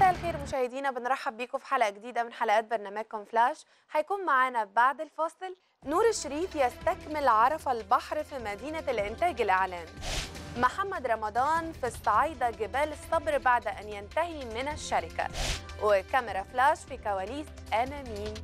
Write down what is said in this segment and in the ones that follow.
مساء الخير مشاهدينا، بنرحب بيكم في حلقة جديدة من حلقات برنامجكم فلاش. هيكون معانا بعد الفاصل نور الشريف يستكمل عرف البحر في مدينة الإنتاج الإعلامي، محمد رمضان في الصعايدة جبال الصبر بعد أن ينتهي من الشركة، وكاميرا فلاش في كواليس أنا مين.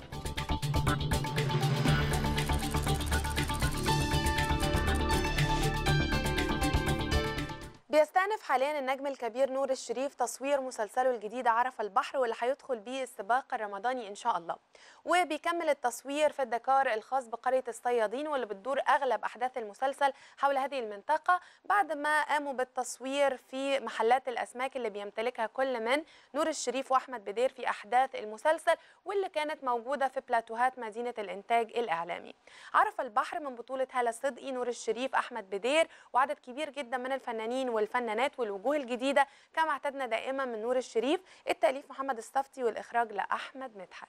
بيستأنف حاليا النجم الكبير نور الشريف تصوير مسلسله الجديد عرف البحر، واللي هيدخل بيه السباق الرمضاني إن شاء الله. وبيكمل التصوير في الديكور الخاص بقرية الصيادين، واللي بتدور أغلب أحداث المسلسل حول هذه المنطقة، بعد ما قاموا بالتصوير في محلات الأسماك اللي بيمتلكها كل من نور الشريف وأحمد بدير في أحداث المسلسل، واللي كانت موجودة في بلاتوهات مدينة الإنتاج الإعلامي. عرف البحر من بطولة هالة صدقي، نور الشريف، أحمد بدير، وعدد كبير جدا من الفنانين والفنانات والوجوه الجديدة كما اعتدنا دائما من نور الشريف. التأليف محمد الصفتي والإخراج لأحمد مدحت.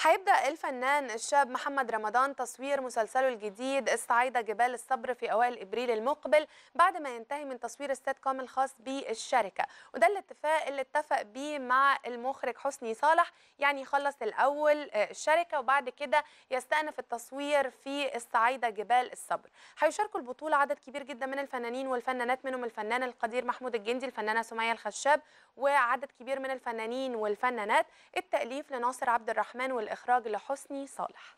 هيبدأ الفنان الشاب محمد رمضان تصوير مسلسله الجديد الصعايدة جبال الصبر في أوائل إبريل المقبل، بعد ما ينتهي من تصوير السيت كوم الخاص بالشركة. وده الاتفاق اللي اتفق بيه مع المخرج حسني صالح، يعني يخلص الأول الشركة وبعد كده يستأنف التصوير في الصعايدة جبال الصبر. هيشاركوا البطولة عدد كبير جدا من الفنانين والفنانات، منهم الفنان القدير محمود الجندي، الفنانة سمية الخشاب، وعدد كبير من الفنانين والفنانات. التأليف لناصر عبد الرحمن والإخراج لحسني صالح.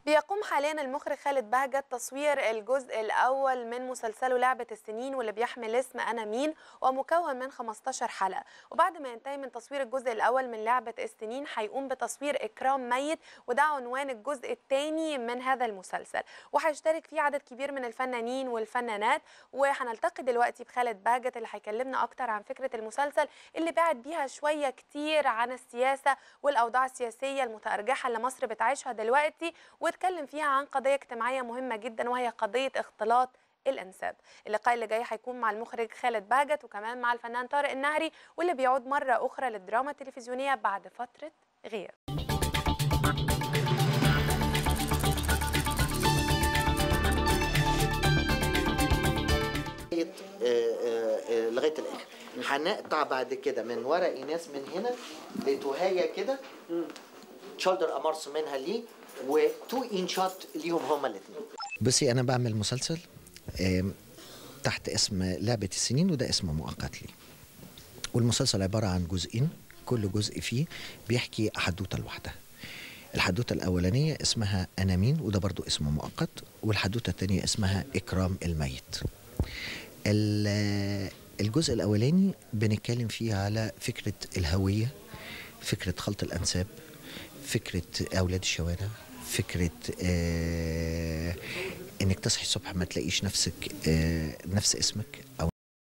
بيقوم حاليا المخرج خالد بهجت تصوير الجزء الأول من مسلسله لعبة السنين، واللي بيحمل اسم أنا مين، ومكون من 15 حلقة. وبعد ما ينتهي من تصوير الجزء الأول من لعبة السنين هيقوم بتصوير إكرام ميت، وده عنوان الجزء الثاني من هذا المسلسل، وهيشترك فيه عدد كبير من الفنانين والفنانات. وهنلتقي دلوقتي بخالد بهجت اللي هيكلمنا أكتر عن فكرة المسلسل اللي بعد بيها شوية كتير عن السياسة والأوضاع السياسية المتأرجحة اللي مصر بتعيشها دلوقتي، واتكلم فيها عن قضية اجتماعية مهمة جدا، وهي قضية اختلاط الأنساب. اللقاء اللي جاي هيكون مع المخرج خالد بهجت وكمان مع الفنان طارق النهري، واللي بيعود مرة أخرى للدراما التلفزيونية بعد فترة غياب. لغايه الاخر هنقطع بعد كده من ورق ايناس من هنا لتهايه كده، شولدر امارس منها ليه، وتو انشات ليهم هما الاثنين. بصي انا بعمل مسلسل تحت اسم لعبة السنين، وده اسم مؤقت لي. والمسلسل عبارة عن جزئين، كل جزء فيه بيحكي حدوتة لوحدها. الحدوتة الأولانية اسمها أنا مين، وده برضو اسم مؤقت، والحدوتة الثانية اسمها إكرام الميت. الجزء الأولاني بنتكلم فيه على فكرة الهوية، فكرة خلط الأنساب، فكرة أولاد الشوارع، فكرة إنك تصحي الصبح ما تلاقيش نفسك نفس اسمك، أو